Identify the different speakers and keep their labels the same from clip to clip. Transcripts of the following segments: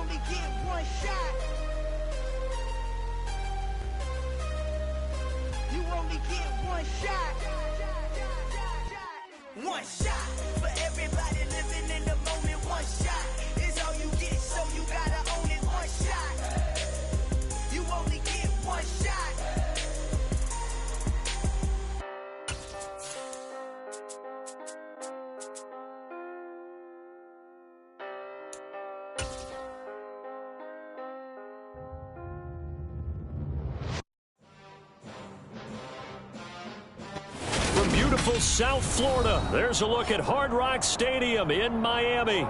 Speaker 1: only get one shot. You only get one shot. One shot for everybody living in the moment. One shot is all you get, so you gotta own it. One shot. You only get one shot.
Speaker 2: Beautiful South Florida. There's a look at Hard Rock Stadium in Miami.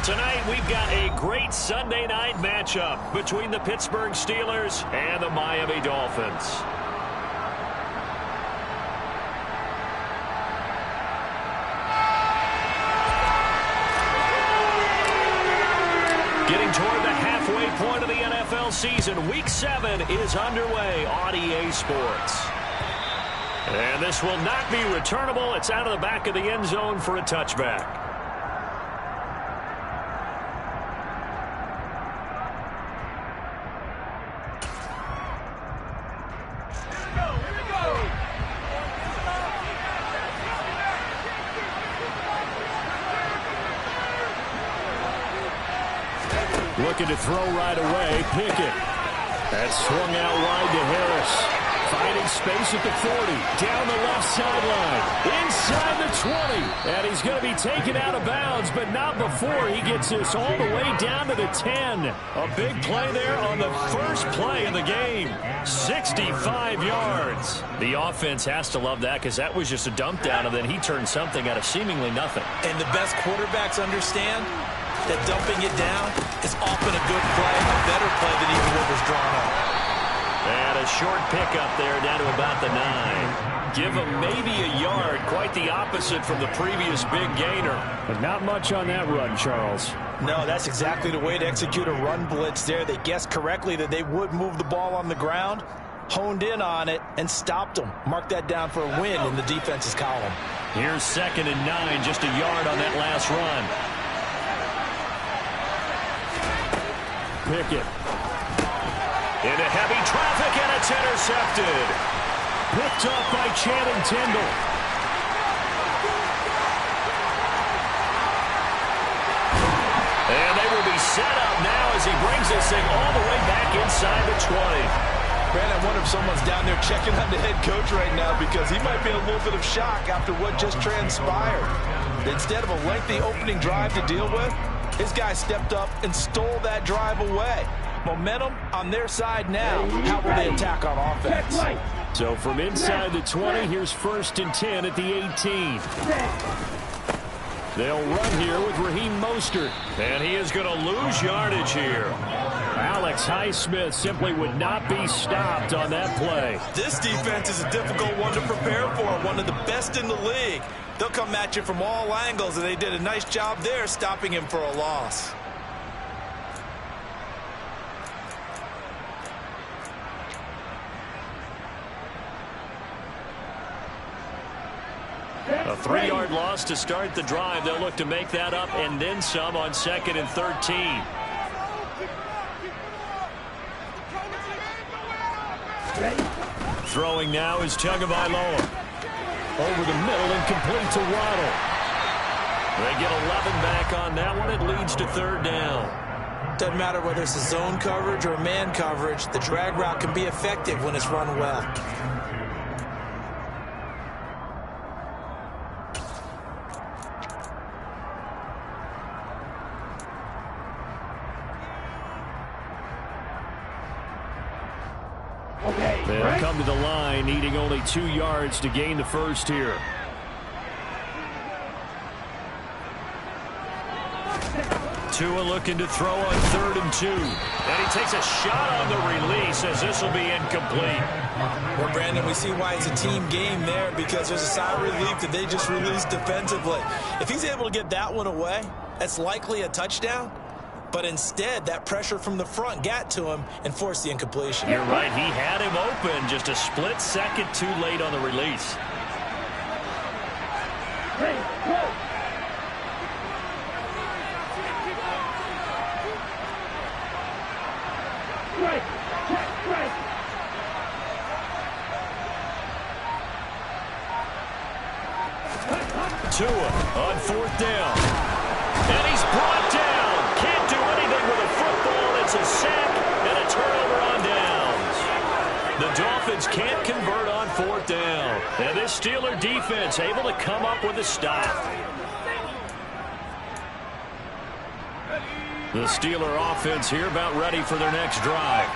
Speaker 2: Tonight we've got a great Sunday night matchup between the Pittsburgh Steelers and the Miami Dolphins. Getting toward the halfway point of the NFL season, Week 7 is underway on EA Sports. And this will not be returnable. It's out of the back of the end zone for a touchback. Looking to throw right away. Pickett. That's swung out wide to Harris. Finding space at the 40, down the left sideline, inside the 20, and he's going to be taken out of bounds, but not before he gets this all the way down to the 10. A big play there on the first play of the game, 65 yards. The offense has to love that because that was just a dump down, and then he turned something out of seemingly nothing.
Speaker 3: And the best quarterbacks understand that dumping it down is often a good play, a better play than even what was drawn up.
Speaker 2: And a short pickup there down to about the 9. Give him maybe a yard, quite the opposite from the previous big gainer. But not much on that run, Charles.
Speaker 3: No, that's exactly the way to execute a run blitz there. They guessed correctly that they would move the ball on the ground, honed in on it, and stopped them. Mark that down for a win in the defense's column.
Speaker 2: Here's 2nd and 9, just a yard on that last run. Pickett. Into heavy traffic, and it's intercepted. Picked up by Channing Tindall. And they will be set up now as he brings this thing all the way back inside the 20.
Speaker 3: Brandon, I wonder if someone's down there checking on the head coach right now because he might be in a little bit of shock after what just transpired. Instead of a lengthy opening drive to deal with, his guy stepped up and stole that drive away. Momentum on their side now. How will they attack on offense?
Speaker 2: So from inside the 20, here's 1st and 10 at the 18. They'll run here with Raheem Mostert. And he is going to lose yardage here. Alex Highsmith simply would not be stopped on that play.
Speaker 3: This defense is a difficult one to prepare for, one of the best in the league. They'll come at you from all angles, and they did a nice job there stopping him for a loss.
Speaker 2: A 3-yard loss to start the drive. They'll look to make that up and then some on 2nd and 13. Throwing now is Tagovailoa. Over the middle and complete to Waddle. They get 11 back on that one. It leads to 3rd down.
Speaker 3: Doesn't matter whether it's a zone coverage or man coverage. The drag route can be effective when it's run well.
Speaker 2: They'll come to the line, needing only 2 yards to gain the first here. Tua looking to throw on 3rd and 2. And he takes a shot on the release as this will be incomplete.
Speaker 3: Well, Brandon, we see why it's a team game there because there's a sigh of relief that they just released defensively. If he's able to get that one away, that's likely a touchdown. But instead, that pressure from the front got to him and forced the incompletion.
Speaker 2: You're right. He had him open. Just a split second too late on the release. 4th down. And he's brought down. Can't do anything with a football. It's a sack and a turnover on downs. The Dolphins can't convert on 4th down. And this Steeler defense able to come up with a stop. The Steeler offense here about ready for their next drive.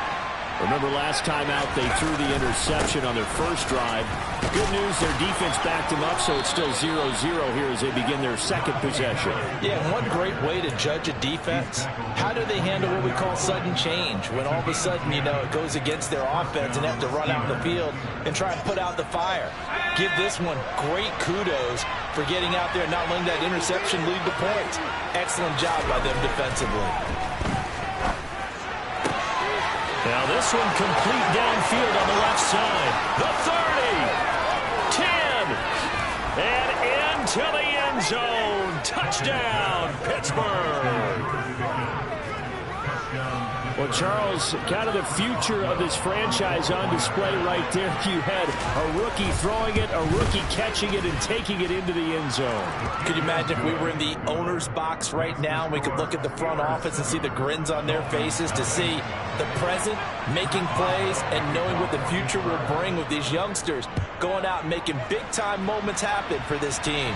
Speaker 2: Remember last time out they threw the interception on their first drive. Good news, their defense backed them up, so it's still 0-0 here as they begin their second possession.
Speaker 3: Yeah, and one great way to judge a defense, how do they handle what we call sudden change? When all of a sudden, you know, it goes against their offense and they have to run out in the field and try and put out the fire. Give this one great kudos for getting out there and not letting that interception lead to points. Excellent job by them defensively.
Speaker 2: Now this one complete downfield on the left side. The 30, 10, and into the end zone. Touchdown, Pittsburgh. Well, Charles, kind of the future of this franchise on display right there. You had a rookie throwing it, a rookie catching it, and taking it into the end zone.
Speaker 3: Could you imagine if we were in the owner's box right now and we could look at the front office and see the grins on their faces to see the present making plays and knowing what the future will bring with these youngsters going out and making big-time moments happen for this team.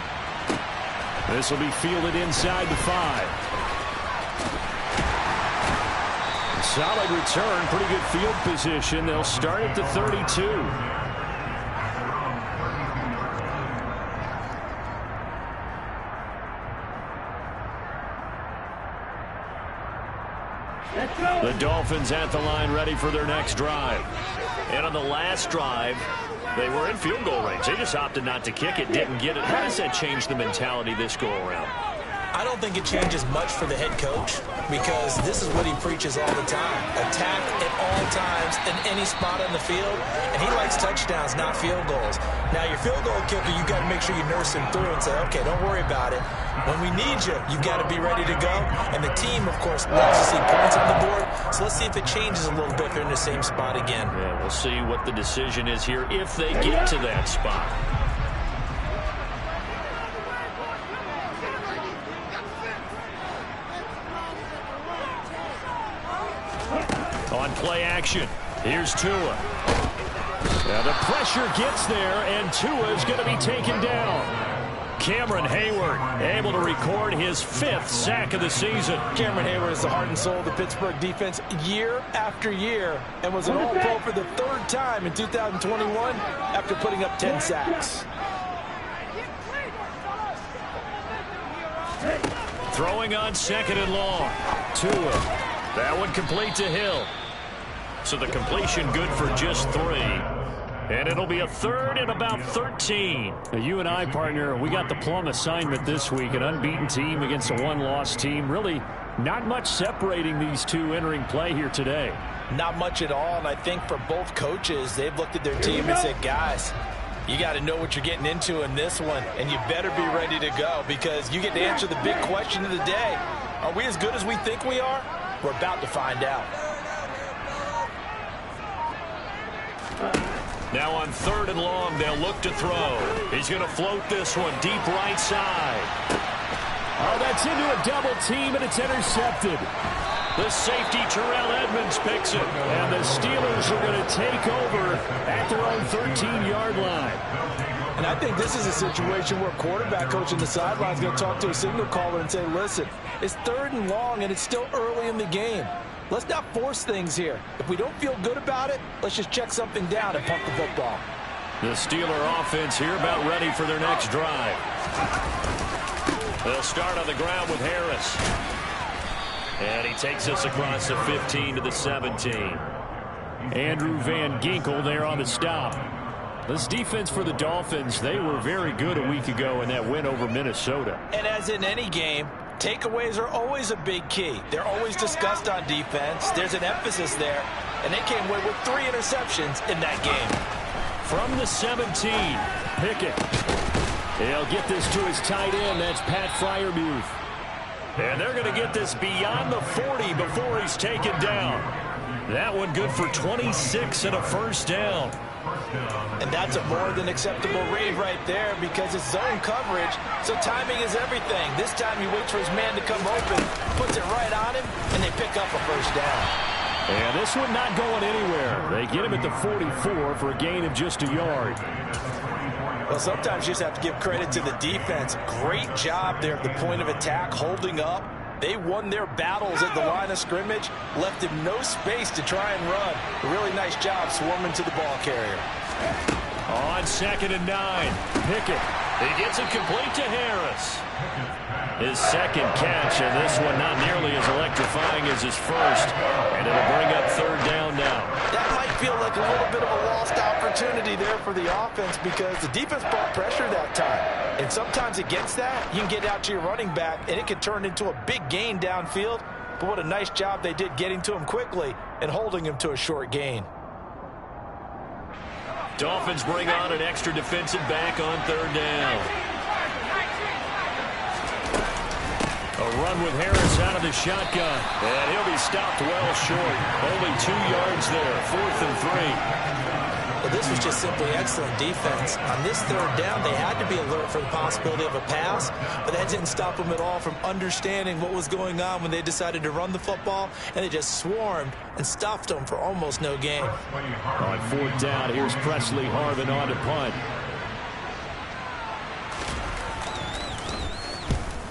Speaker 2: This will be fielded inside the 5. Solid return, pretty good field position. They'll start at the 32. The Dolphins at the line ready for their next drive. And on the last drive, they were in field goal range. They just opted not to kick it, didn't get it. How does that change the mentality this go around?
Speaker 4: I don't think it changes much for the head coach because this is what he preaches all the time. Attack at all times in any spot on the field, and he likes touchdowns, not field goals. Now, your field goal kicker, you got to make sure you nurse him through and say, okay, don't worry about it. When we need you, you've got to be ready to go. And the team, of course, loves to see points on the board. So let's see if it changes a little bit if they're in the same spot again.
Speaker 2: Yeah, we'll see what the decision is here if they get to that spot. On play action, here's Tua. Now the pressure gets there, and Tua is going to be taken down. Cameron Hayward able to record his 5th sack of the season.
Speaker 3: Cameron Hayward is the heart and soul of the Pittsburgh defense year after year and was an All-Pro for the 3rd time in 2021 after putting up 10 sacks.
Speaker 2: Throwing on 2nd and long. Tua. That one complete to Hill. So the completion good for just 3. And it'll be a 3rd and about 13. Now you and I, partner, we got the plum assignment this week. An unbeaten team against a one-loss team. Really not much separating these two entering play here today.
Speaker 3: Not much at all, and I think for both coaches, they've looked at their team and said, guys, you got to know what you're getting into in this one, and you better be ready to go because you get to answer the big question of the day. Are we as good as we think we are? We're about to find out.
Speaker 2: Now on 3rd and long, they'll look to throw. He's going to float this one deep right side. Oh, that's into a double team, and it's intercepted. The safety, Terrell Edmonds, picks it. And the Steelers are going to take over at their own 13-yard line.
Speaker 3: And I think this is a situation where quarterback coach on the sideline is going to talk to a signal caller and say, listen, it's 3rd and long, and it's still early in the game. Let's not force things here. If we don't feel good about it, let's just check something down and pump the football.
Speaker 2: The Steeler offense here about ready for their next drive. They'll start on the ground with Harris. And he takes us across the 15 to the 17. Andrew Van Ginkel there on the stop. This defense for the Dolphins, they were very good a week ago in that win over Minnesota.
Speaker 4: And as in any game, takeaways are always a big key. They're always discussed on defense. There's an emphasis there. And they came away with 3 interceptions in that game.
Speaker 2: From the 17, Pickett. He'll get this to his tight end. That's Pat Freiermuth. And they're going to get this beyond the 40 before he's taken down. That one good for 26 and a first down.
Speaker 4: And that's a more than acceptable read right there because it's zone coverage, so timing is everything. This time he waits for his man to come open, puts it right on him, and they pick up a first down.
Speaker 2: And this one not going anywhere. They get him at the 44 for a gain of just a yard.
Speaker 4: Well, sometimes you just have to give credit to the defense. Great job there at the point of attack, holding up. They won their battles at the line of scrimmage, left him no space to try and run. A really nice job swarming to the ball carrier.
Speaker 2: On 2nd and 9, Pickett. He gets it complete to Harris. His second catch, and this one not nearly as electrifying as his first. And it'll bring up 3rd down now.
Speaker 4: That might feel like a little bit of a lost opportunity there for the offense because the defense brought pressure that time. And sometimes against that, you can get out to your running back, and it can turn into a big gain downfield. But what a nice job they did getting to him quickly and holding him to a short gain.
Speaker 2: Dolphins bring on an extra defensive back on 3rd down. A run with Harris out of the shotgun. And he'll be stopped well short. Only 2 yards there. 4th and 3.
Speaker 4: Well, this was just simply excellent defense. On this 3rd down, they had to be alert for the possibility of a pass, but that didn't stop them at all from understanding what was going on when they decided to run the football, and they just swarmed and stuffed them for almost no gain.
Speaker 2: On 4th down, here's Presley Harvin on to punt.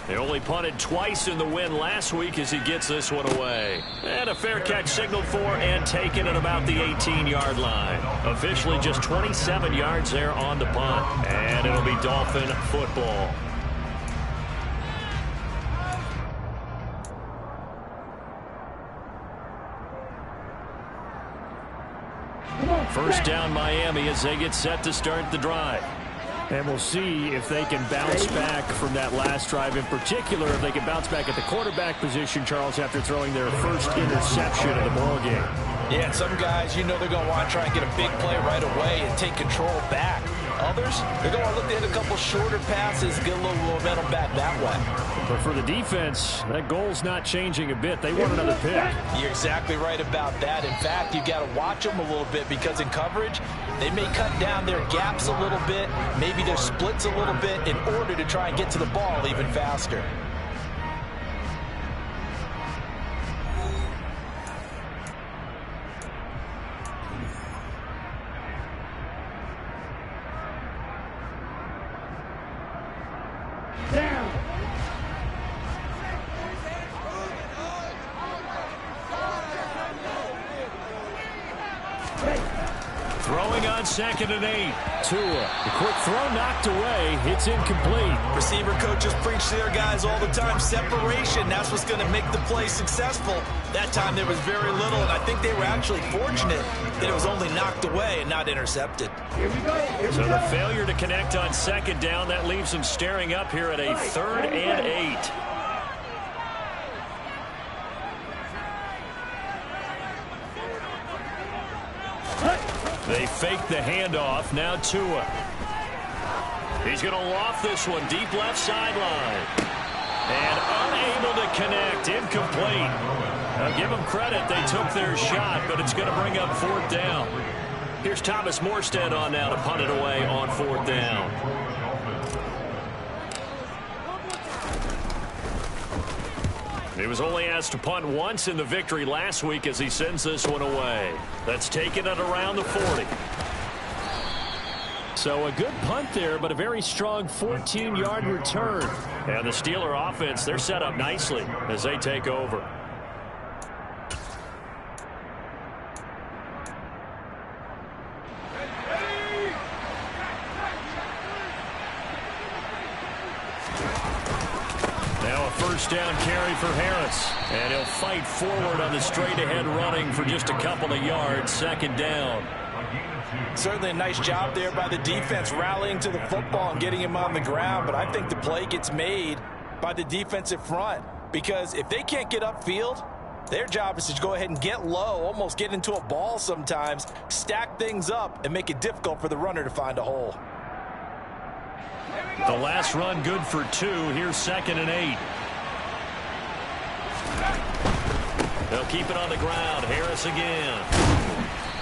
Speaker 2: They only punted twice in the win last week as he gets this one away. And a fair catch signaled for and taken at about the 18-yard line. Officially just 27 yards there on the punt. And it'll be Dolphin football. First down Miami as they get set to start the drive. And we'll see if they can bounce back from that last drive. In particular, if they can bounce back at the quarterback position, Charles, after throwing their first interception of the ballgame.
Speaker 4: Yeah, and some guys, you know they're going to want to try and get a big play right away and take control back. Others, they're going to look to hit a couple shorter passes, get a little momentum back that way.
Speaker 2: But for the defense, that goal's not changing a bit. They want another pick.
Speaker 4: You're exactly right about that. In fact, you've got to watch them a little bit because in coverage, they may cut down their gaps a little bit, maybe their splits a little bit in order to try and get to the ball even faster.
Speaker 2: Throwing on 2nd and 8. Tua. The quick throw knocked away. It's incomplete.
Speaker 4: Receiver coaches preach to their guys all the time. Separation, that's what's going to make the play successful. That time there was very little, and I think they were actually fortunate that it was only knocked away and not intercepted.
Speaker 2: So the failure to connect on 2nd down, that leaves them staring up here at a 3rd and 8. They fake the handoff. Now Tua. He's going to loft this one deep left sideline. And unable to connect. Incomplete. Now give them credit. They took their shot, but it's going to bring up 4th down. Here's Thomas Morstead on now to punt it away on 4th down. He was only asked to punt once in the victory last week as he sends this one away. That's taken at around the 40. So a good punt there, but a very strong 14-yard return. And the Steeler offense, they're set up nicely as they take over. First down carry for Harris. And he'll fight forward on the straight-ahead running for just a couple of yards. 2nd down.
Speaker 4: Certainly a nice job there by the defense rallying to the football and getting him on the ground. But I think the play gets made by the defensive front. Because if they can't get upfield, their job is to go ahead and get low, almost get into a ball sometimes, stack things up, and make it difficult for the runner to find a hole.
Speaker 2: The last run good for 2. Here's 2nd and 8. They'll keep it on the ground. Harris again.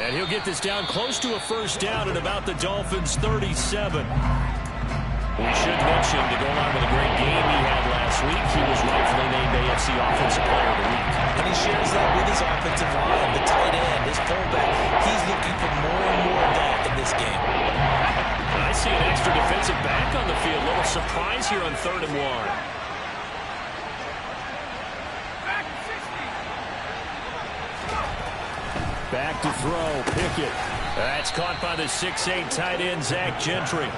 Speaker 2: And he'll get this down close to a first down at about the Dolphins' 37. We should mention, to go along with a great game he had last week, he was rightfully named AFC Offensive Player of the Week.
Speaker 4: And he shares that with his offensive line, the tight end, his fullback. He's looking for more and more of that in this game.
Speaker 2: I see an extra defensive back on the field. Little surprise here on 3rd and 1. Back to throw, Pickett. That's caught by the 6'8" tight end, Zach Gentry.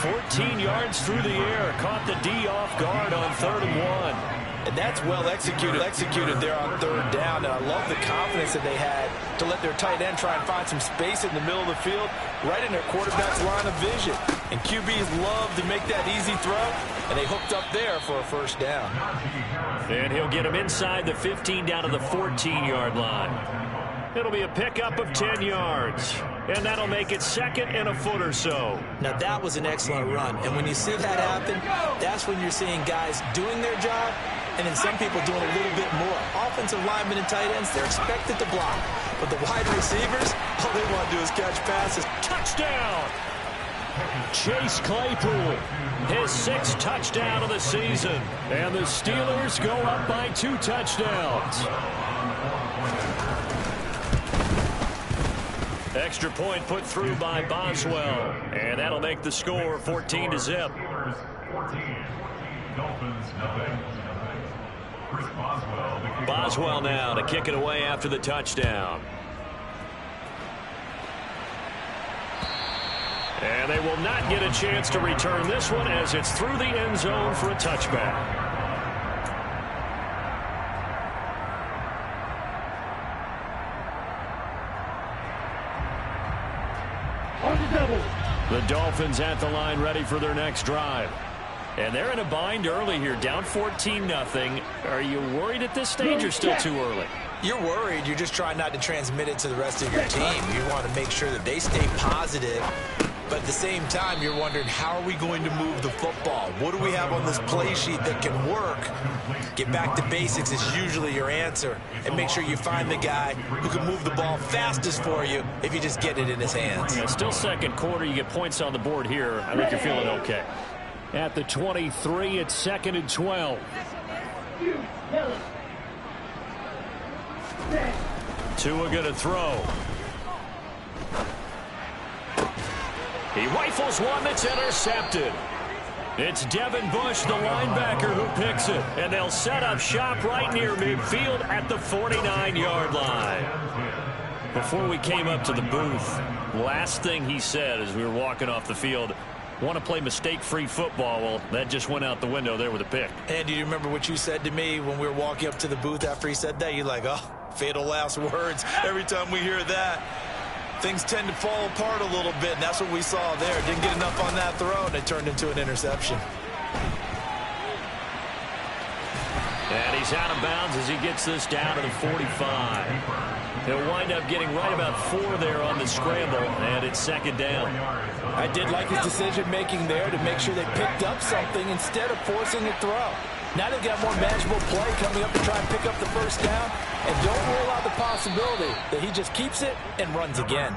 Speaker 2: 14 yards through the air. Caught the D off guard on 3rd and 1.
Speaker 3: And that's well executed there on 3rd down. And I love the confidence that they had to let their tight end try and find some space in the middle of the field, right in their quarterback's line of vision. And QBs love to make that easy throw, and they hooked up there for a first down.
Speaker 2: And he'll get him inside the 15 down to the 14-yard line. It'll be a pickup of 10 yards. And that'll make it 2nd and a foot or so.
Speaker 4: Now, that was an excellent run. And when you see that happen, that's when you're seeing guys doing their job and then some people doing a little bit more. Offensive linemen and tight ends, they're expected to block. But the wide receivers, all they want to do is catch passes.
Speaker 2: Touchdown! Chase Claypool, his 6th touchdown of the season. And the Steelers go up by 2 touchdowns. Extra point put through by Boswell. And that'll make the score 14-0. Boswell now to kick it away after the touchdown. And they will not get a chance to return this one as it's through the end zone for a touchback. The Dolphins at the line ready for their next drive. And they're in a bind early here, down 14-0. Are you worried at this stage or still too early?
Speaker 4: You're worried. You're just trying not to transmit it to the rest of your team. You want to make sure that they stay positive. But at the same time, you're wondering, how are we going to move the football? What do we have on this play sheet that can work? Get back to basics is usually your answer. And make sure you find the guy who can move the ball fastest for you if you just get it in his hands.
Speaker 2: Yeah, still second quarter. You get points on the board here. I think you're feeling okay. At the 23, it's 2nd and 12. Tua going to throw. He rifles one that's intercepted. It's Devin Bush, the linebacker, who picks it. And they'll set up shop right near midfield at the 49-yard line. Before we came up to the booth, last thing he said as we were walking off the field, want to play mistake-free football. Well, that just went out the window there with a pick.
Speaker 4: And do you remember what you said to me when we were walking up to the booth after he said that? You're like, oh, fatal last words. Every time we hear that, things tend to fall apart a little bit, and that's what we saw there. Didn't get enough on that throw, and it turned into an interception.
Speaker 2: And he's out of bounds as he gets this down to the 45. He'll wind up getting right about 4 there on the scramble, and it's 2nd down.
Speaker 3: I did like his decision-making there to make sure they picked up something instead of forcing a throw. Now they've got more manageable play coming up to try and pick up the first down. And don't rule out the possibility that he just keeps it and runs again.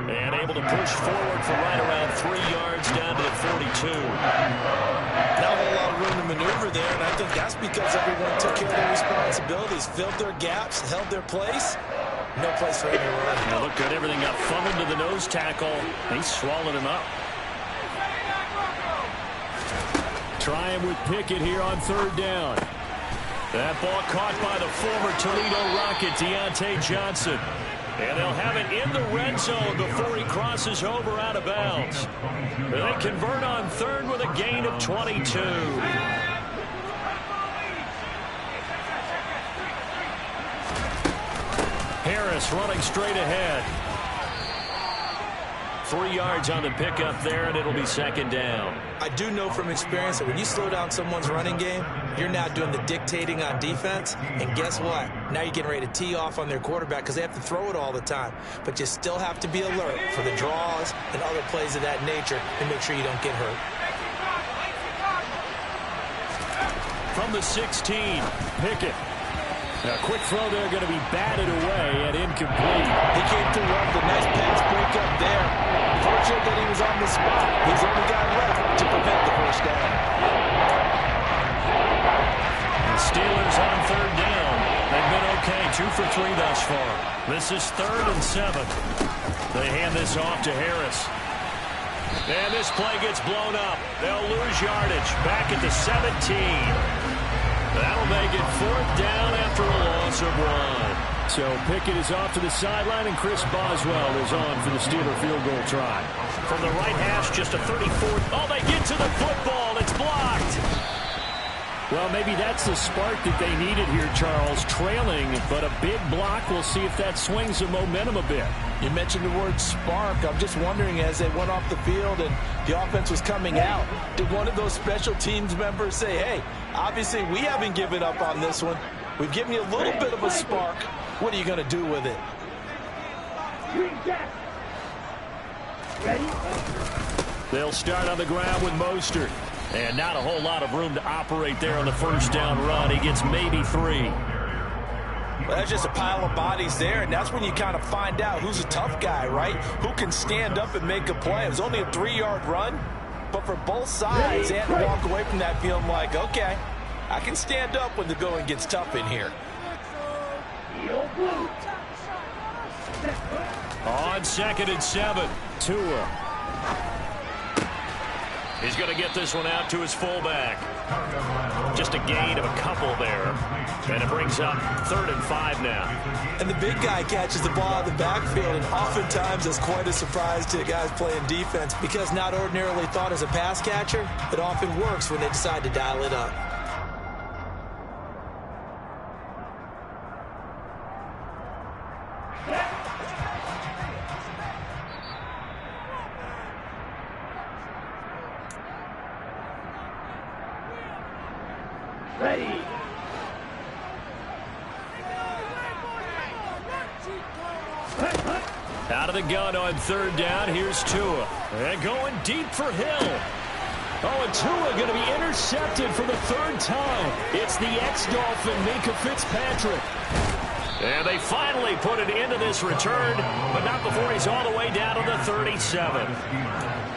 Speaker 2: And able to push forward for right around 3 yards down to the 42.
Speaker 4: Not a whole lot of room to maneuver there, and I think that's because everyone took care of their responsibilities, filled their gaps, held their place. No place for him to run.
Speaker 2: It looked good. Everything got funneled to the nose tackle. He swallowed him up. Trying with Pickett here on 3rd down. That ball caught by the former Toledo Rocket, Deontay Johnson. And they'll have it in the red zone before he crosses over out of bounds. They convert on 3rd with a gain of 22. Harris running straight ahead. 3 yards on the pickup there, and it'll be 2nd down.
Speaker 4: I do know from experience that when you slow down someone's running game, you're now doing the dictating on defense. And guess what? Now you're getting ready to tee off on their quarterback because they have to throw it all the time. But you still have to be alert for the draws and other plays of that nature and make sure you don't get hurt.
Speaker 2: From the 16, Pickett. A quick throw there going to be batted away and incomplete.
Speaker 3: He came through well with a nice pass break up there. Fortunate that he was on the spot. He's the only guy left to prevent the first down.
Speaker 2: The Steelers on third down. They've been okay, 2 for 3 thus far. This is 3rd and 7. They hand this off to Harris. And this play gets blown up. They'll lose yardage. Back at the 17. That'll make it 4th down after a loss of 1. So Pickett is off to the sideline, and Chris Boswell is on for the Steeler field goal try. From the right hash, just a 34th. Oh, they get to the football. It's blocked. Well, maybe that's the spark that they needed here, Charles. Trailing, but a big block. We'll see if that swings the momentum a bit.
Speaker 3: You mentioned the word spark. I'm just wondering, as they went off the field and the offense was coming out, did one of those special teams members say, hey, obviously we haven't given up on this one. We've given you a little bit of a spark. What are you going to do with it?
Speaker 2: They'll start on the ground with Mostert. And not a whole lot of room to operate there on the first down run. He gets maybe 3.
Speaker 3: Well, that's just a pile of bodies there, and that's when you kind of find out who's a tough guy, right? Who can stand up and make a play. It was only a 3-yard run, but for both sides, they had to walk away from that feeling like, okay, I can stand up when the going gets tough in here.
Speaker 2: On 2nd and 7, Tua. He's going to get this one out to his fullback. Just a gain of a couple there. And it brings up 3rd and 5 now.
Speaker 3: And the big guy catches the ball out of the backfield, and oftentimes it's quite a surprise to guys playing defense because not ordinarily thought as a pass catcher, it often works when they decide to dial it up.
Speaker 1: Ready.
Speaker 2: Out of the gun on 3rd down. Here's Tua. And going deep for Hill. Oh, and Tua going to be intercepted for the 3rd time. It's the ex-Dolphin, Minkah Fitzpatrick. And they finally put it into this return, but not before he's all the way down to the 37.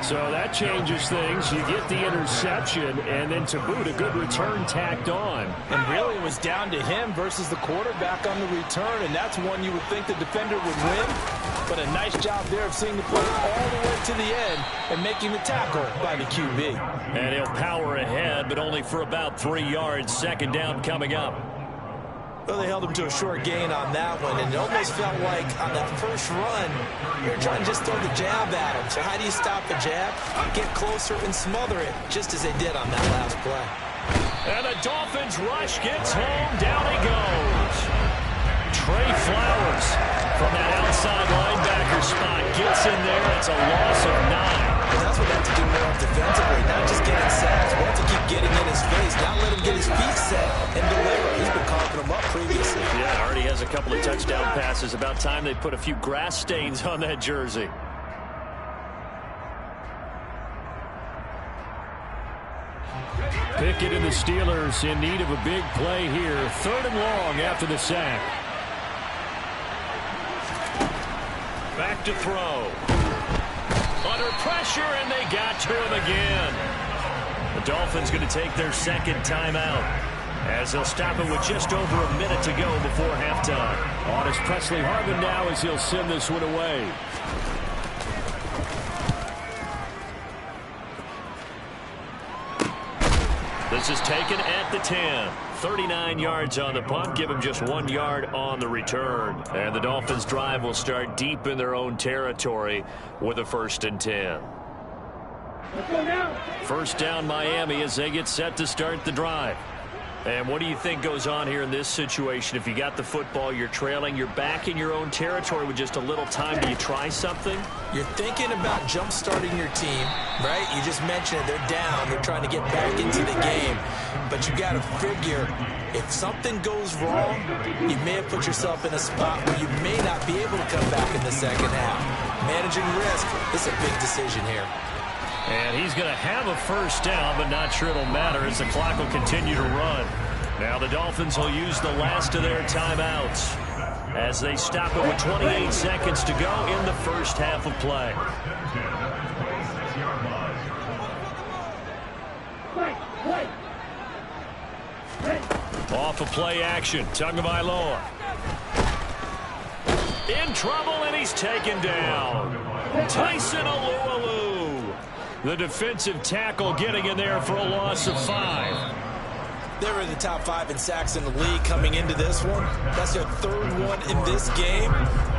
Speaker 2: So that changes things. You get the interception, and then to boot, a good return tacked on.
Speaker 3: And really it was down to him versus the quarterback on the return, and that's one you would think the defender would win. But a nice job there of seeing the play all the way to the end and making the tackle by the QB.
Speaker 2: And he'll power ahead, but only for about 3 yards. 2nd down coming up.
Speaker 3: Well, they held him to a short gain on that one, and it almost felt like on that first run, they were trying to just throw the jab at him. So how do you stop the jab? Get closer and smother it, just as they did on that last play.
Speaker 2: And the Dolphins rush gets home. Down he goes. Trey Flowers from that outside linebacker spot gets in there. It's a loss of 9.
Speaker 3: And that's what they have to do more of defensively, not just getting sacks, but to keep getting in his face, not let him get his feet set and deliver. He's been coughing them up previously.
Speaker 2: Yeah, already has a couple of touchdown passes. About time they put a few grass stains on that jersey. Pickett and the Steelers in need of a big play here. 3rd and long after the sack. Back to throw. Under pressure, and they got to him again. The Dolphins going to take their 2nd timeout as they'll stop it with just over a minute to go before halftime. On is Presley Harvin now as he'll send this one away. This is taken at the 10. 39 yards on the punt. Give him just 1 yard on the return. And the Dolphins' drive will start deep in their own territory with a 1st and 10. First down Miami as they get set to start the drive. And what do you think goes on here in this situation? If you got the football, you're trailing, you're back in your own territory with just a little time. Do you try something?
Speaker 3: You're thinking about jump-starting your team, right? You just mentioned it. They're down. They're trying to get back into the game. But you got to figure, if something goes wrong, you may have put yourself in a spot where you may not be able to come back in the 2nd half. Managing risk is a big decision here.
Speaker 2: And he's going to have a 1st down, but not sure it'll matter as the clock will continue to run. Now the Dolphins will use the last of their timeouts as they stop it with 28 seconds to go in the first half of play. Off of play action, Tagovailoa. In trouble, and he's taken down. Tyson Alualu, the defensive tackle, getting in there for a loss of 5.
Speaker 4: They were in the top 5 in sacks in the league coming into this one. That's their 3rd one in this game.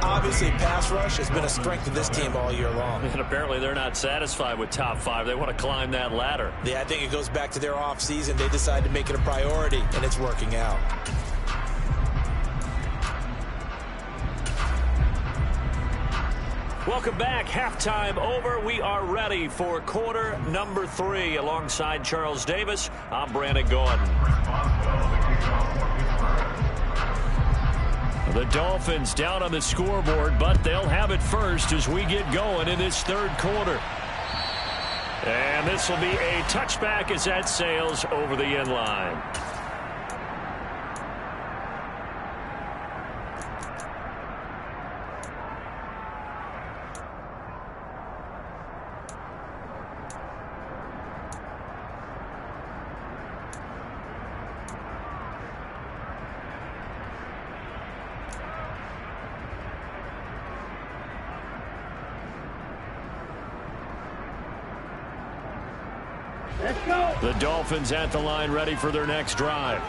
Speaker 4: Obviously, pass rush has been a strength of this team all year long.
Speaker 2: And apparently they're not satisfied with top 5. They want to climb that ladder.
Speaker 4: Yeah, I think it goes back to their offseason. They decided to make it a priority, and it's working out.
Speaker 2: Welcome back. Halftime over. We are ready for quarter number 3. Alongside Charles Davis, I'm Brandon Gordon. The Dolphins down on the scoreboard, but they'll have it first as we get going in this 3rd quarter. And this will be a touchback as that sails over the end line. The Dolphins at the line, ready for their next drive.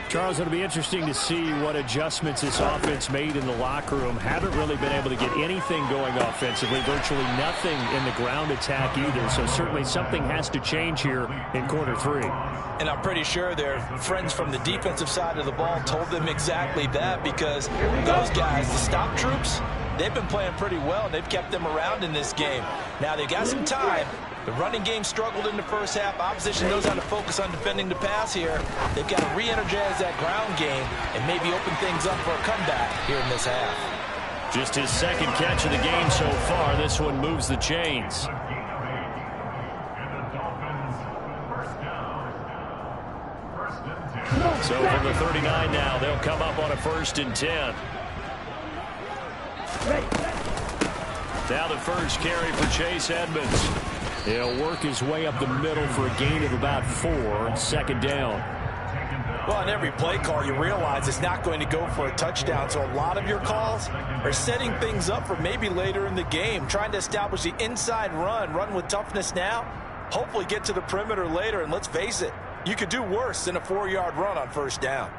Speaker 2: Charles, it'll be interesting to see what adjustments this offense made in the locker room. Haven't really been able to get anything going offensively, virtually nothing in the ground attack either. So certainly something has to change here in quarter 3.
Speaker 4: And I'm pretty sure their friends from the defensive side of the ball told them exactly that, because those guys, the stop troops, they've been playing pretty well, and they've kept them around in this game. Now they've got some time. The running game struggled in the first half. Opposition knows how to focus on defending the pass here. They've got to re-energize that ground game and maybe open things up for a comeback here in this half.
Speaker 2: Just his 2nd catch of the game so far. This one moves the chains. So from the 39 now, they'll come up on a 1st and 10. Now the first carry for Chase Edmonds. He'll work his way up the middle for a gain of about 4, 2nd down.
Speaker 4: Well, on every play call, you realize it's not going to go for a touchdown. So a lot of your calls are setting things up for maybe later in the game, trying to establish the inside run with toughness now, hopefully get to the perimeter later. And let's face it, you could do worse than a 4-yard run on 1st down.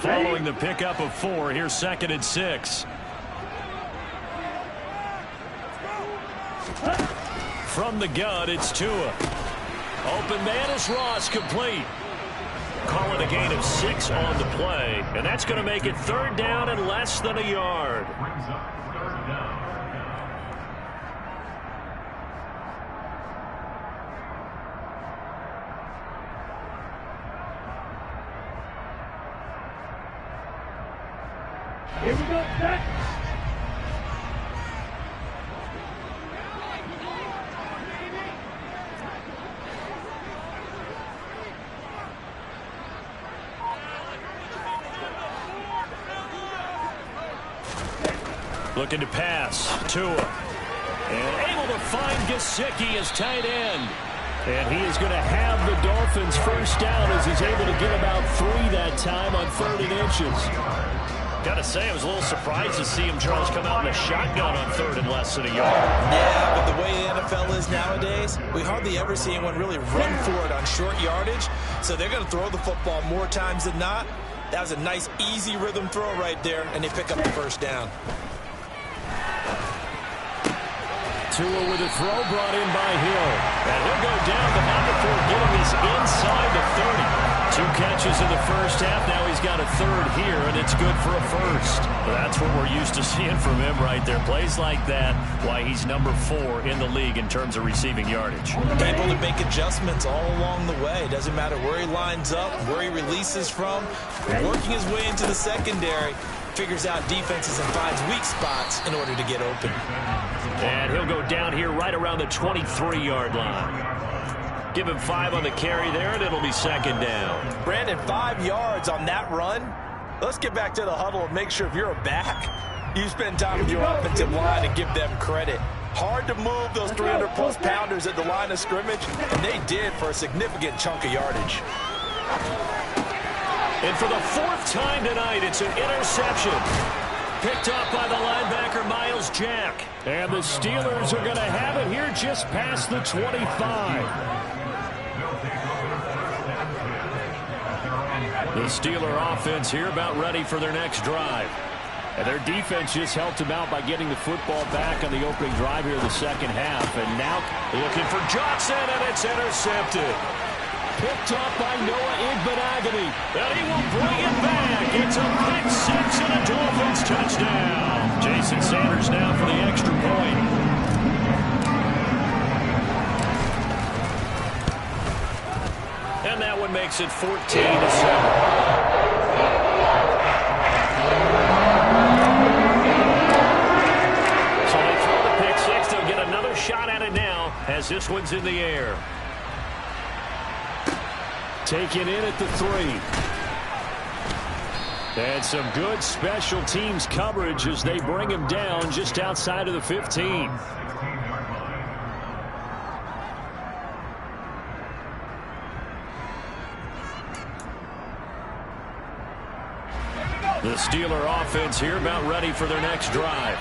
Speaker 2: Following the pickup of 4, here's 2nd and 6. From the gun, it's Tua. Open man is Ross, complete. Call it a gain of 6 on the play, and that's going to make it 3rd down and less than a yard.
Speaker 5: Here we go, set.
Speaker 2: Looking to pass. Tua. And able to find Gesicki as tight end. And he is going to have the Dolphins 1st down as he's able to get about 3 that time on 3rd and inches. Got to say, I was a little surprised to see him, Charles, come out in a shotgun on 3rd and less than a yard.
Speaker 4: Yeah, but the way the NFL is nowadays, we hardly ever see anyone really run for it on short yardage. So they're going to throw the football more times than not. That was a nice, easy rhythm throw right there, and they pick up the 1st down.
Speaker 2: Tua with a throw brought in by Hill. And he'll go down, but not before getting this inside the 30. 2 catches in the first half. Now he's got a 3rd here, and it's good for a 1st. That's what we're used to seeing from him right there. Plays like that, why he's number 4 in the league in terms of receiving yardage.
Speaker 4: Able to make adjustments all along the way. Doesn't matter where he lines up, where he releases from. Working his way into the secondary, figures out defenses and finds weak spots in order to get open.
Speaker 2: And he'll go down here right around the 23-yard line. Give him 5 on the carry there, and it'll be second down.
Speaker 4: Brandon, 5 yards on that run. Let's get back to the huddle and make sure if you're a back, you spend time with your offensive line and give them credit. Hard to move those 300-plus pounders at the line of scrimmage, and they did for a significant chunk of yardage.
Speaker 2: And for the 4th time tonight, it's an interception. Picked up by the linebacker, Myles Jack. And the Steelers are going to have it here just past the 25. The Steeler offense here about ready for their next drive. And their defense just helped them out by getting the football back on the opening drive here in the second half. And now looking for Johnson, and it's intercepted. Picked up by Noah Igbinoghene. And he will bring it back. It's a pick six and a Dolphins touchdown. Jason Sanders now for the extra point. And that one makes it 14-7. Shot at it now as this one's in the air. Taken in at the 3. And some good special teams coverage as they bring him down just outside of the 15. The Steeler offense here about ready for their next drive.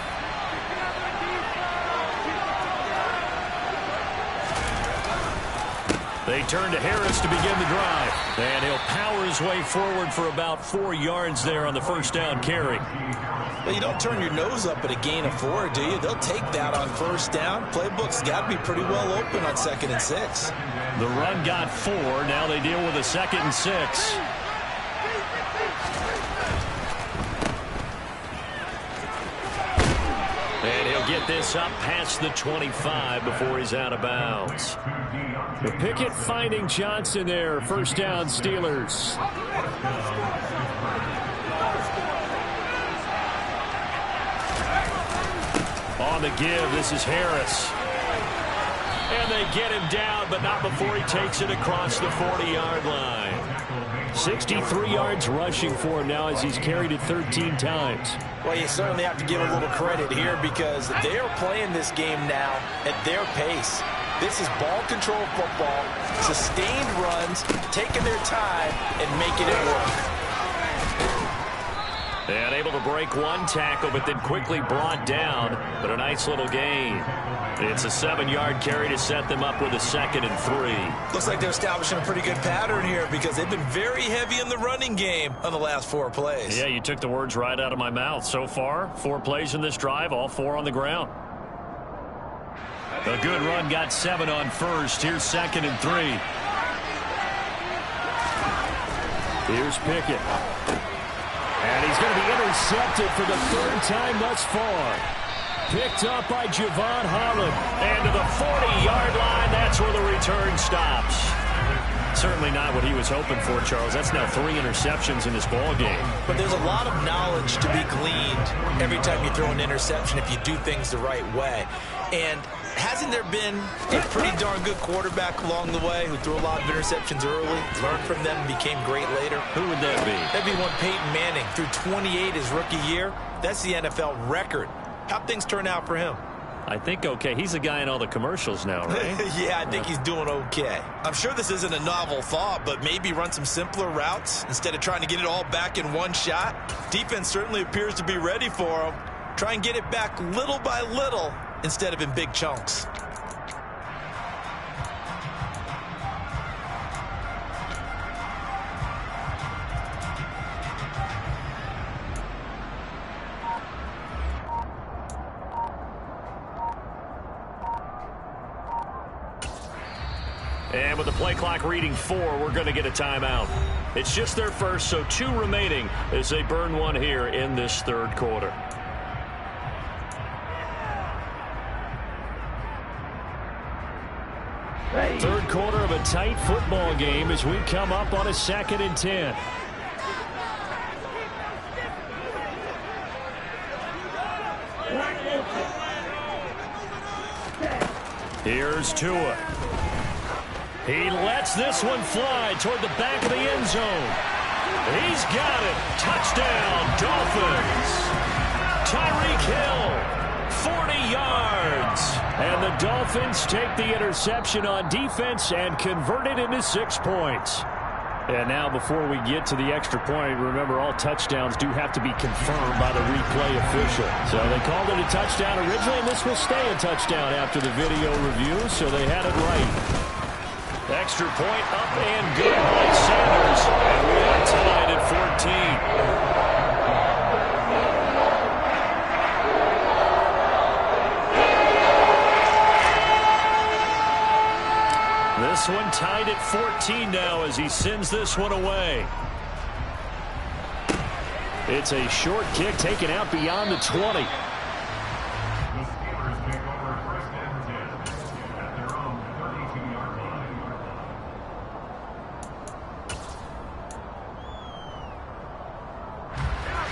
Speaker 2: They turn to Harris to begin the drive. And he'll power his way forward for about 4 yards there on the first down carry.
Speaker 4: Well, you don't turn your nose up at a gain of 4, do you? They'll take that on first down. Playbook's got to be pretty well open on 2nd and 6.
Speaker 2: The run got 4. Now they deal with a 2nd and 6. And he'll get this up past the 25 before he's out of bounds. The Pickett finding Johnson there. First down, Steelers. On the give, this is Harris. And they get him down, but not before he takes it across the 40-yard line. 63 yards rushing for him now as he's carried it 13 times.
Speaker 4: Well, you certainly have to give a little credit here because they are playing this game now at their pace. This is ball control football, sustained runs, taking their time and making it work.
Speaker 2: And able to break one tackle, but then quickly brought down. But a nice little gain. It's a 7-yard carry to set them up with a 2nd and 3.
Speaker 4: Looks like they're establishing a pretty good pattern here because they've been very heavy in the running game on the last 4 plays.
Speaker 2: Yeah, you took the words right out of my mouth. So far, 4 plays in this drive, all 4 on the ground. A good run got 7 on first. Here's 2nd and 3. Here's Pickett. And he's going to be intercepted for the 3rd time thus far. Picked up by Javon Holland. And to the 40-yard line, that's where the return stops. Certainly not what he was hoping for, Charles. That's now 3 interceptions in this ball game.
Speaker 4: But there's a lot of knowledge to be gleaned every time you throw an interception if you do things the right way. And hasn't there been a pretty darn good quarterback along the way who threw a lot of interceptions early, learned from them, and became great later?
Speaker 2: Who would that be?
Speaker 4: That'd be one Peyton Manning. Threw 28 his rookie year. That's the NFL record. How'd things turn out for him?
Speaker 2: I think okay. He's the guy in all the commercials now, right?
Speaker 4: Yeah, I think he's doing okay. I'm sure this isn't a novel thought, but maybe run some simpler routes instead of trying to get it all back in one shot. Defense certainly appears to be ready for him. Try and get it back little by little instead of in big chunks.
Speaker 2: And with the play clock reading 4, we're going to get a timeout. It's just their first, so 2 remaining as they burn one here in this 3rd quarter. Third quarter of a tight football game as we come up on a 2nd and 10. Here's Tua. He lets this one fly toward the back of the end zone. He's got it. Touchdown, Dolphins. Tyreek Hill, 40 yards. And the Dolphins take the interception on defense and convert it into 6 points. And now before we get to the extra point, remember all touchdowns do have to be confirmed by the replay official. So they called it a touchdown originally, and this will stay a touchdown after the video review, so they had it right. Extra point up and good by Sanders, and we are tied at 14. This one tied at 14 now as he sends this one away. It's a short kick taken out beyond the 20.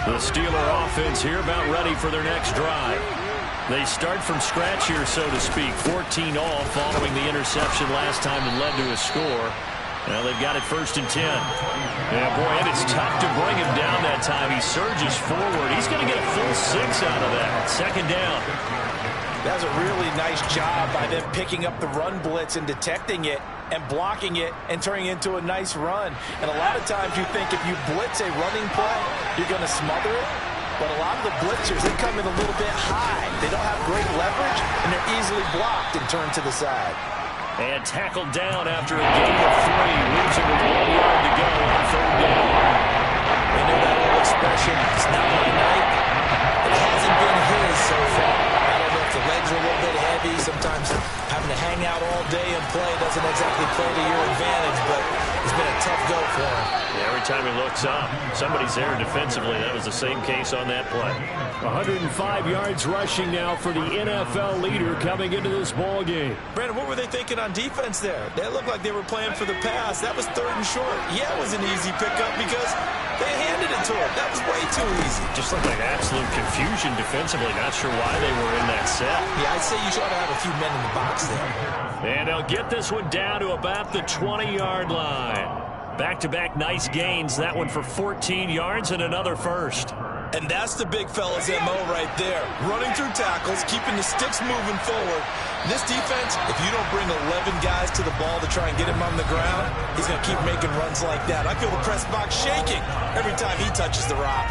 Speaker 2: The Steeler offense here about ready for their next drive. They start from scratch here, so to speak. 14 all following the interception last time that led to a score. Now they've got it 1st and 10. Yeah, boy, and it's tough to bring him down that time. He surges forward. He's going to get a full 6 out of that. 2nd down.
Speaker 3: That was a really nice job by them picking up the run blitz and detecting it and blocking it and turning it into a nice run. And a lot of times you think if you blitz a running play, you're going to smother it. But a lot of the blitzers, they come in a little bit high. They don't have great leverage, and they're easily blocked and turned to the side.
Speaker 2: And tackled down after a gain of 3. Losing with 1 yard to go on 3rd down.
Speaker 4: They know that old expression, it's not my night. It hasn't been his so far. I don't know if the legs are a little bit heavy. Sometimes having to hang out all day and play doesn't exactly play to your advantage, but it's been a tough go for him.
Speaker 2: Yeah, every time he looks up, somebody's there defensively. That was the same case on that play. 105 yards rushing now for the NFL leader coming into this ball game.
Speaker 4: Brandon, what were they thinking on defense there? They looked like they were playing for the pass. That was 3rd and short. Yeah, it was an easy pickup because they handed it to him. That was way too easy.
Speaker 2: Just looked like absolute confusion defensively. Not sure why they were in that set.
Speaker 4: Yeah, I'd say you should have a few men in the box there.
Speaker 2: And they'll get this one down to about the 20-yard line. Back-to-back nice gains. That one for 14 yards and another first.
Speaker 4: And that's the big fella's MO right there. Running through tackles, keeping the sticks moving forward. This defense, if you don't bring 11 guys to the ball to try and get him on the ground, he's going to keep making runs like that. I feel the press box shaking every time he touches the rock.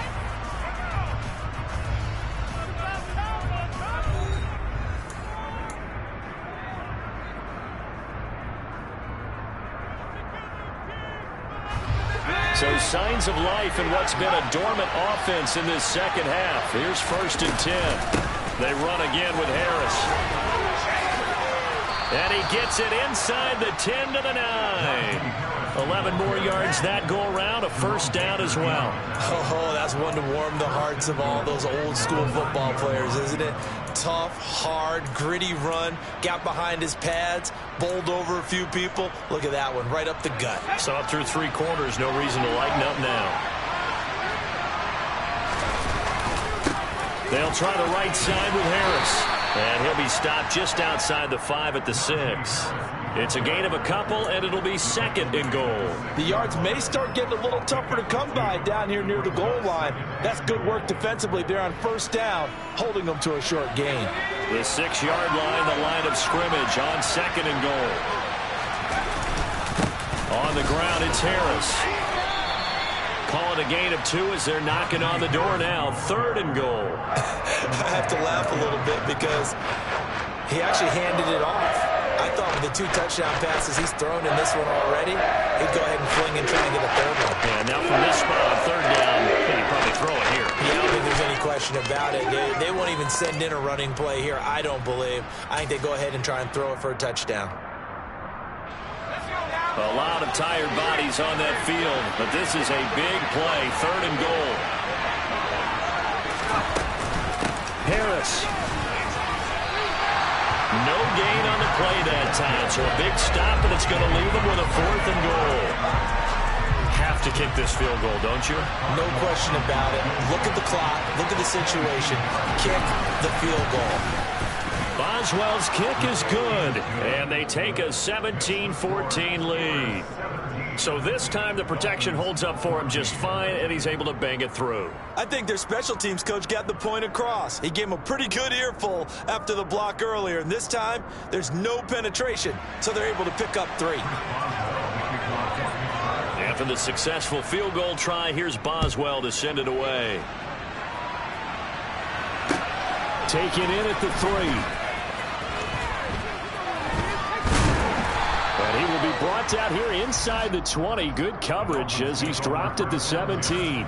Speaker 2: So signs of life in what's been a dormant offense in this second half. Here's 1st and 10. They run again with Harris. And he gets it inside the 10 to the 9. 11 more yards that go around, a 1st down as well.
Speaker 4: Oh, that's one to warm the hearts of all those old school football players, isn't it? Tough, hard, gritty run, got behind his pads, bowled over a few people. Look at that one, right up the gut.
Speaker 2: So up through 3 quarters, no reason to lighten up now. They'll try the right side with Harris. And he'll be stopped just outside the 5 at the 6. It's a gain of a couple, and it'll be 2nd and goal.
Speaker 3: The yards may start getting a little tougher to come by down here near the goal line. That's good work defensively there on 1st down, holding them to a short gain.
Speaker 2: The 6-yard line, the line of scrimmage on 2nd and goal. On the ground, it's Harris. Call it a gain of 2 as they're knocking on the door now. 3rd and goal.
Speaker 4: I have to laugh a little bit because he actually handed it off. I thought with the 2 touchdown passes he's thrown in this one already, he'd go ahead and fling and try and get a 3rd one.
Speaker 2: Yeah, now from this spot on 3rd down, he'd probably throw it here.
Speaker 4: Yeah, I don't think there's any question about it. They won't even send in a running play here, I don't believe. I think they go ahead and try and throw it for a touchdown.
Speaker 2: A lot of tired bodies on that field, but this is a big play. 3rd and goal. Harris. No gain on the play that time, so a big stop, and it's going to leave them with a 4th and goal. Have to kick this field goal, don't you?
Speaker 4: No question about it. Look at the clock. Look at the situation. Kick the field goal.
Speaker 2: By Boswell's kick is good, and they take a 17-14 lead. So this time the protection holds up for him just fine, and he's able to bang it through.
Speaker 3: I think their special teams coach got the point across. He gave him a pretty good earful after the block earlier, and this time there's no penetration, so they're able to pick up 3.
Speaker 2: After the successful field goal try, here's Boswell to send it away. Taken in at the 3. And he will be brought down here inside the 20. Good coverage as he's dropped at the 17.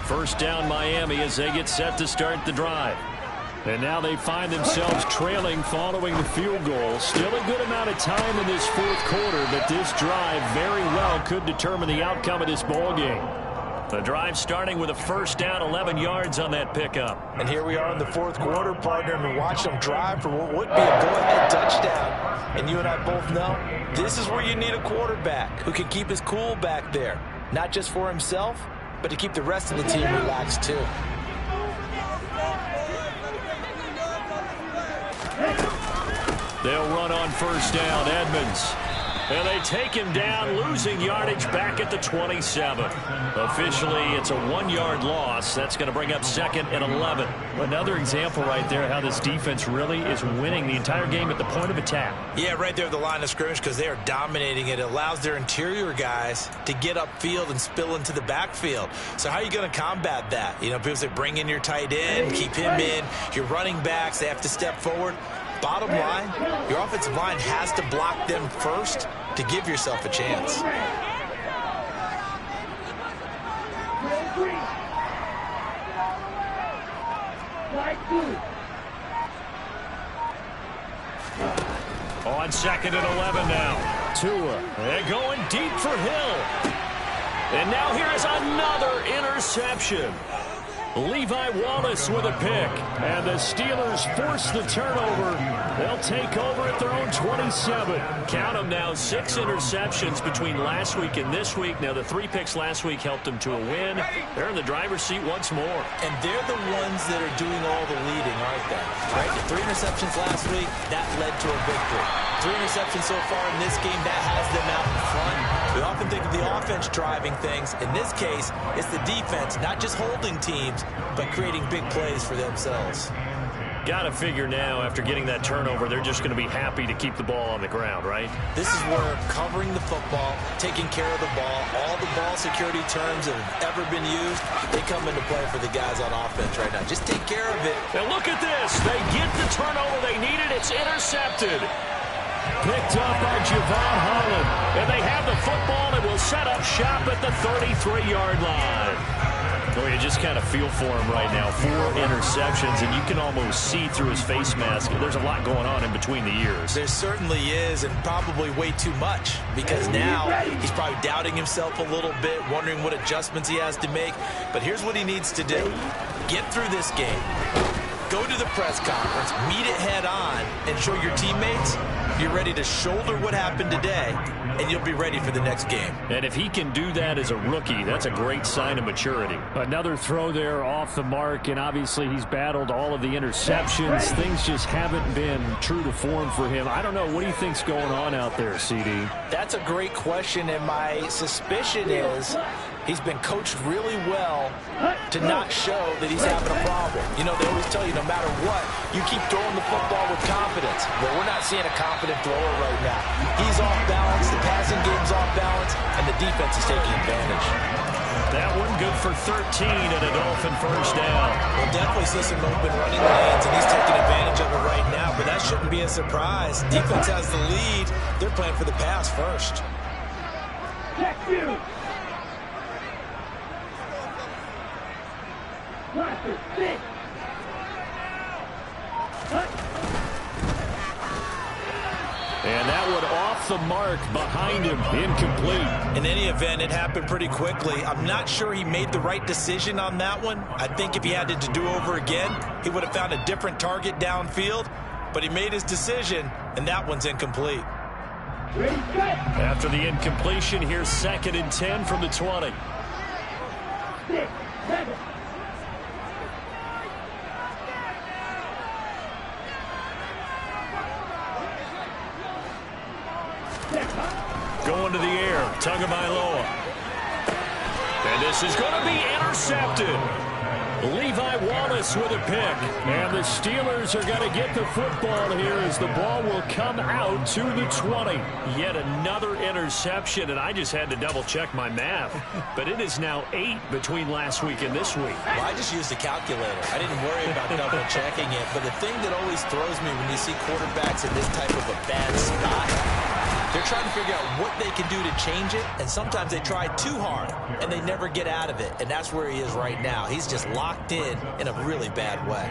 Speaker 2: First down Miami as they get set to start the drive. And now they find themselves trailing following the field goal. Still a good amount of time in this fourth quarter, but this drive very well could determine the outcome of this ball game. The drive starting with a first down, 11 yards on that pickup.
Speaker 4: And here we are in the fourth quarter, partner, and watch them drive for what would be a go-ahead touchdown. And you and I both know this is where you need a quarterback who can keep his cool back there. Not just for himself, but to keep the rest of the team relaxed too.
Speaker 2: They'll run on first down, Edmonds. And they take him down, losing yardage back at the 27. Officially, it's a 1-yard loss. That's going to bring up second and 11. Another example right there how this defense really is winning the entire game at the point of attack.
Speaker 4: Yeah, right there at the line of scrimmage because they are dominating it. It allows their interior guys to get upfield and spill into the backfield. So how are you going to combat that? You know, people say bring in your tight end, keep him in. Your running backs, they have to step forward. Bottom line, your offensive line has to block them first to give yourself a chance.
Speaker 2: On second and 11 now. Tua, they're going deep for Hill. And now here is another interception. Levi Wallace with a pick, and the Steelers force the turnover. They'll take over at their own 27. Count them now, 6 interceptions between last week and this week. Now, the 3 picks last week helped them to a win. They're in the driver's seat once more.
Speaker 4: And they're the ones that are doing all the leading, aren't they? Right? The 3 interceptions last week, that led to a victory. 3 interceptions so far in this game, that has them out in front. We often think of the offense driving things. In this case, it's the defense, not just holding teams, but creating big plays for themselves.
Speaker 2: Got to figure now, after getting that turnover, they're just going to be happy to keep the ball on the ground, right?
Speaker 4: This is where covering the football, taking care of the ball, all the ball security terms that have ever been used, they come into play for the guys on offense right now. Just take care of it.
Speaker 2: And look at this. They get the turnover they needed. It's intercepted. Picked up by Javon Holland. And they have the football and will set up shop at the 33-yard line. Well, you just kind of feel for him right now. 4 interceptions, and you can almost see through his face mask. There's a lot going on in between the ears.
Speaker 4: There certainly is, and probably way too much, because now he's probably doubting himself a little bit, wondering what adjustments he has to make. But here's what he needs to do. Get through this game. Go to the press conference, meet it head on, and show your teammates you're ready to shoulder what happened today, and you'll be ready for the next game.
Speaker 2: And if he can do that as a rookie, that's a great sign of maturity. Another throw there off the mark, and obviously he's battled all of the interceptions. Things just haven't been true to form for him. I don't know. What do you think's going on out there, CD?
Speaker 4: That's a great question, and my suspicion is he's been coached really well to not show that he's having a problem. You know, they always tell you no matter what, you keep throwing the football with confidence. Well, we're not seeing a confident thrower right now. He's off balance, the passing game's off balance, and the defense is taking advantage.
Speaker 2: That one good for 13 and a Dolphin first down.
Speaker 4: We'll definitely see some open running lanes, and he's taking advantage of it right now, but that shouldn't be a surprise. Defense has the lead. They're playing for the pass first.
Speaker 5: Check you. Roster 6.
Speaker 2: And that one off the mark behind him, incomplete.
Speaker 4: In any event, it happened pretty quickly. I'm not sure he made the right decision on that one. I think if he had to do over again, he would have found a different target downfield. But he made his decision, and that one's incomplete.
Speaker 5: Ready, set.
Speaker 2: After the incompletion, here's 2nd and 10 from the 20.
Speaker 5: 6, 7.
Speaker 2: Going to the air, Tagovailoa. And this is going to be intercepted. Levi Wallace with a pick. And the Steelers are going to get the football here as the ball will come out to the 20. Yet another interception, and I just had to double-check my math. But it is now 8 between last week and this week.
Speaker 4: Well, I just used a calculator. I didn't worry about double-checking it. But the thing that always throws me when you see quarterbacks in this type of a bad spot, they're trying to figure out what they can do to change it, and sometimes they try too hard, and they never get out of it. And that's where he is right now. He's just locked in a really bad way.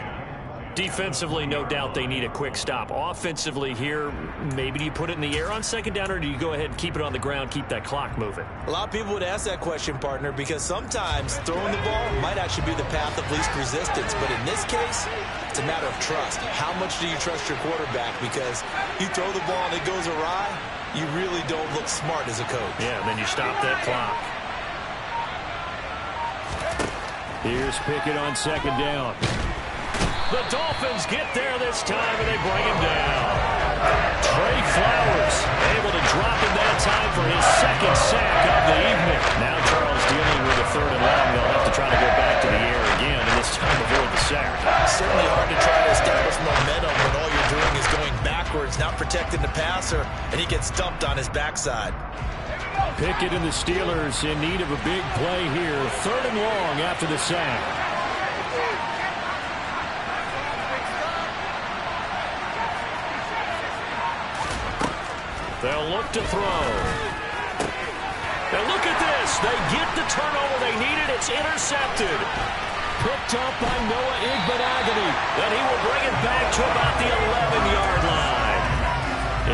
Speaker 2: Defensively, no doubt they need a quick stop. Offensively here, maybe do you put it in the air on 2nd down, or do you go ahead and keep it on the ground, keep that clock moving?
Speaker 4: A lot of people would ask that question, partner, because sometimes throwing the ball might actually be the path of least resistance. But in this case, it's a matter of trust. How much do you trust your quarterback? Because you throw the ball and it goes awry, you really don't look smart as a coach.
Speaker 2: Yeah, and then you stop that clock. Here's Pickett on 2nd down. The Dolphins get there this time, and they bring him down. Trey Flowers able to drop him that time for his 2nd sack of the evening. Now Charles dealing with a 3rd and long. They'll have to try to go back to the air again, and this time avoid the sack.
Speaker 4: Certainly hard to try to establish momentum when all you're doing is going backwards, not protecting the passer, and he gets dumped on his backside.
Speaker 2: Pickett and the Steelers in need of a big play here. 3rd and long after the sack. They'll look to throw. And look at this. They get the turnover they needed. It's intercepted. Picked up by Noah Igbenogany. And he will bring it back to about the 11-yard line.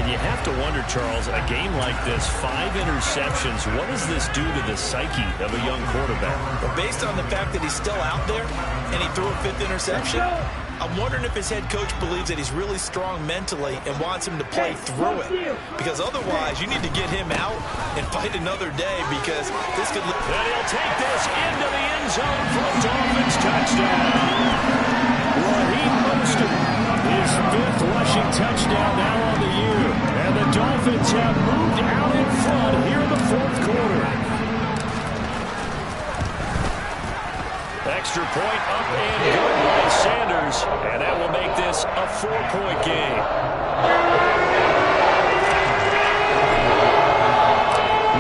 Speaker 2: And you have to wonder, Charles, a game like this, 5 interceptions, what does this do to the psyche of a young quarterback?
Speaker 4: But based on the fact that he's still out there and he threw a 5th interception, I'm wondering if his head coach believes that he's really strong mentally and wants him to play through it. Because otherwise, you need to get him out and fight another day, because this could...
Speaker 2: And he'll take this into the end zone for a Dolphins touchdown. Raheem Mostert, his 5th rushing touchdown now on the year. And the Dolphins have moved out in front here in the 4th quarter. Extra point up and good by Sanders. And that will make this a 4-point game.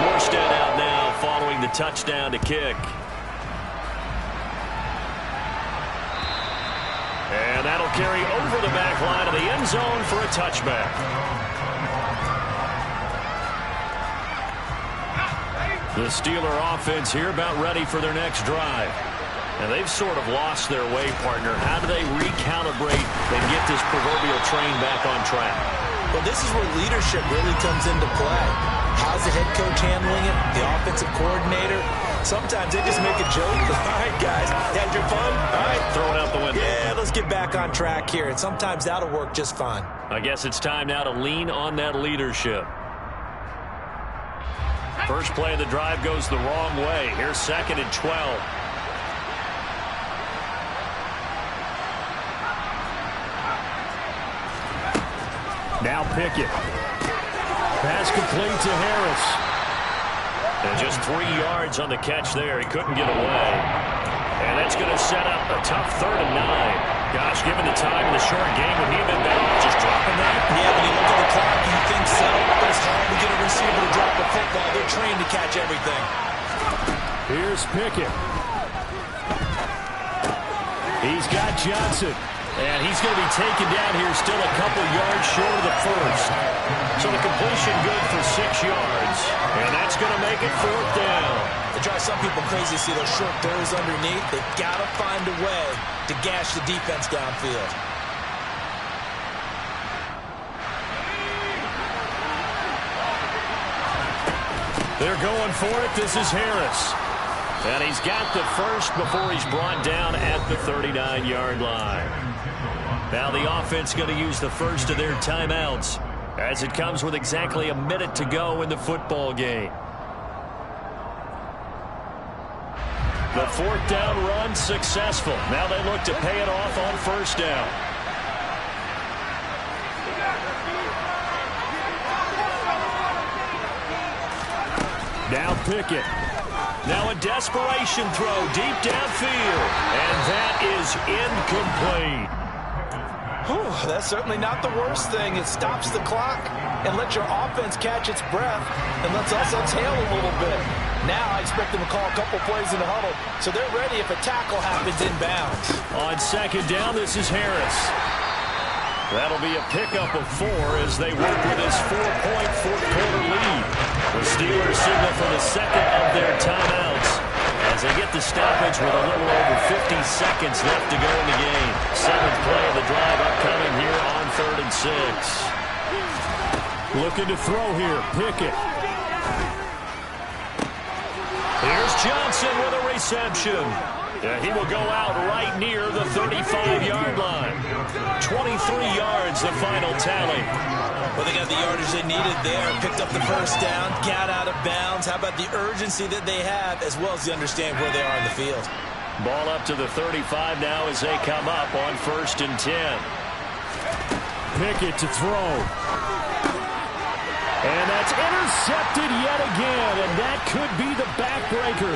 Speaker 2: Morstead out now following the touchdown to kick. And that'll carry over the back line of the end zone for a touchback. The Steeler offense here about ready for their next drive. And they've sort of lost their way, partner. How do they recalibrate and get this proverbial train back on track?
Speaker 4: Well, this is where leadership really comes into play. How's the head coach handling it? The offensive coordinator? Sometimes they just make a joke. All right, guys, had your fun? All right,
Speaker 2: Throw it out the window.
Speaker 4: yeah, let's get back on track here. And sometimes that'll work just fine.
Speaker 2: I guess it's time now to lean on that leadership. First play of the drive goes the wrong way. Here's 2nd and 12. Now Pickett. Pass complete to Harris. And just 3 yards on the catch there. He couldn't get away. And that's going to set up a tough 3rd and 9. Gosh, given the time in the short game, would he have been better off just dropping that?
Speaker 4: Yeah, when you look at the clock, you think so. But it's hard to get a receiver to drop the football. They're trained to catch everything.
Speaker 2: Here's Pickett. He's got Johnson. And he's going to be taken down here still a couple yards short of the first. So the completion good for 6 yards. And that's going to make it 4th down.
Speaker 4: It drives some people crazy to see those short throws underneath. They've got to find a way to gash the defense downfield.
Speaker 2: They're going for it. This is Harris. And he's got the first before he's brought down at the 39-yard line. Now the offense going to use the first of their timeouts. as it comes with exactly a minute to go in the football game. The fourth down run successful. Now they look to pay it off on first down. Now Pickett. Now a desperation throw deep downfield. And that is incomplete.
Speaker 3: That's certainly not the worst thing. It stops the clock and lets your offense catch its breath and lets us exhale a little bit. Now I expect them to call a couple plays in the huddle, so they're ready if a tackle happens inbounds.
Speaker 2: On second down, this is Harris. That'll be a pickup of 4 as they work with this 4-point fourth-quarter lead. The Steelers signal for the second of their timeouts as they get the stoppage with a little over 50 seconds left to go in the game. 7th play of the drive upcoming here on 3rd and 6. Looking to throw here, Pickett. Here's Johnson with a reception. He will go out right near the 35-yard line. 23 yards, the final tally.
Speaker 4: Well, they got the yardage they needed there. Picked up the first down, got out of bounds. How about the urgency that they have, as well as they understand where they are in the field?
Speaker 2: Ball up to the 35 now as they come up on 1st and 10. Pickett to throw. And that's intercepted yet again, and that could be the backbreaker.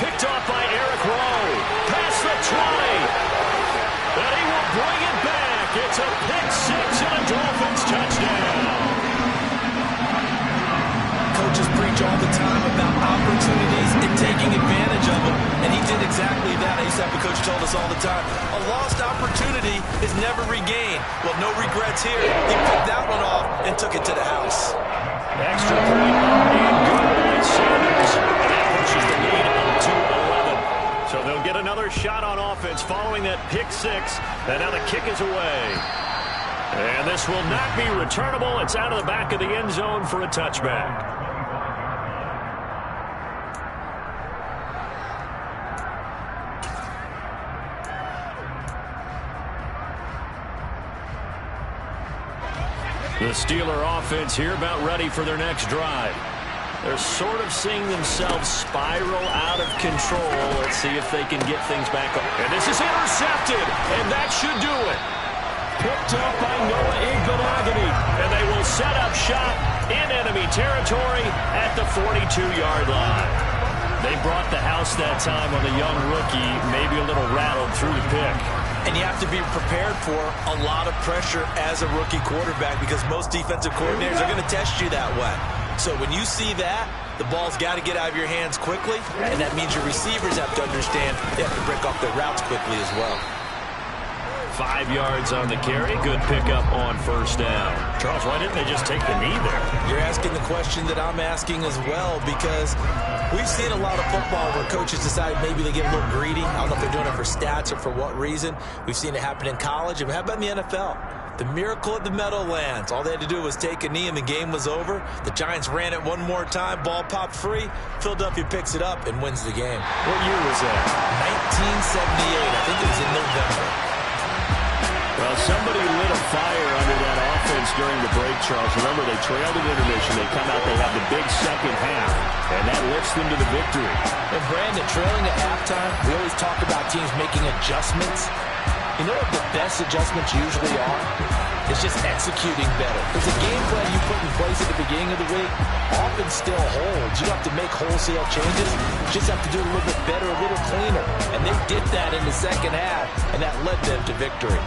Speaker 2: Picked off by Eric Rowe. Past the 20. And he will bring it back. It's a pick 6 and a Dolphins touchdown.
Speaker 4: Coaches preach all the time about opportunities and taking advantage of them, and he did exactly that. I used to have a coach told us all the time, a lost opportunity is never regained. Well, no regrets here. He picked that one off and took it to the house.
Speaker 2: Extra point and good by Sanders. And that pushes the lead up to 11. So they'll get another shot on offense following that pick 6. And now the kick is away. And this will not be returnable. It's out of the back of the end zone for a touchback. The Steeler offense here about ready for their next drive. They're sort of seeing themselves spiral out of control. Let's see if they can get things back up. And this is intercepted, and that should do it. Picked up by Noah Igbinoghene, and they will set up shop in enemy territory at the 42-yard line. They brought the house that time on the young rookie, maybe a little rattled through the pick.
Speaker 4: And you have to be prepared for a lot of pressure as a rookie quarterback because most defensive coordinators are going to test you that way. So when you see that, the ball's got to get out of your hands quickly, and that means your receivers have to understand they have to break off their routes quickly as well.
Speaker 2: 5 yards on the carry. Good pickup on first down. Charles, why didn't they just take the knee there?
Speaker 4: You're asking the question that I'm asking as well because we've seen a lot of football where coaches decide maybe they get a little greedy. I don't know if they're doing it for stats or for what reason. We've seen it happen in college. And how about in the NFL? The miracle of the Meadowlands. All they had to do was take a knee and the game was over. The Giants ran it one more time. Ball popped free. Philadelphia picks it up and wins the game.
Speaker 2: What year was that?
Speaker 4: 1978. I think it was in November.
Speaker 2: Well, somebody lit a fire under that offense during the break, Charles. Remember, they trailed at intermission. They come out, they have the big second half, and that lifts them to the victory.
Speaker 4: And Brandon, trailing at halftime, we always talk about teams making adjustments. You know what the best adjustments usually are? It's just executing better. There's a game plan you put in place at the beginning of the week, often still holds. You don't have to make wholesale changes. You just have to do it a little bit better, a little cleaner. And they did that in the second half, and that led them to victory.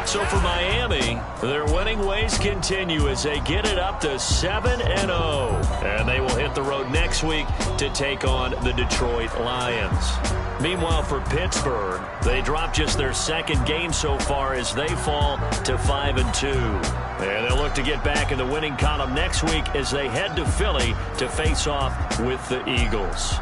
Speaker 2: So for Miami, their winning ways continue as they get it up to 7-0. And they will hit the road next week to take on the Detroit Lions. Meanwhile, for Pittsburgh, they drop just their second game so far as they fall to 5-2. And they'll look to get back in the winning column next week as they head to Philly to face off with the Eagles.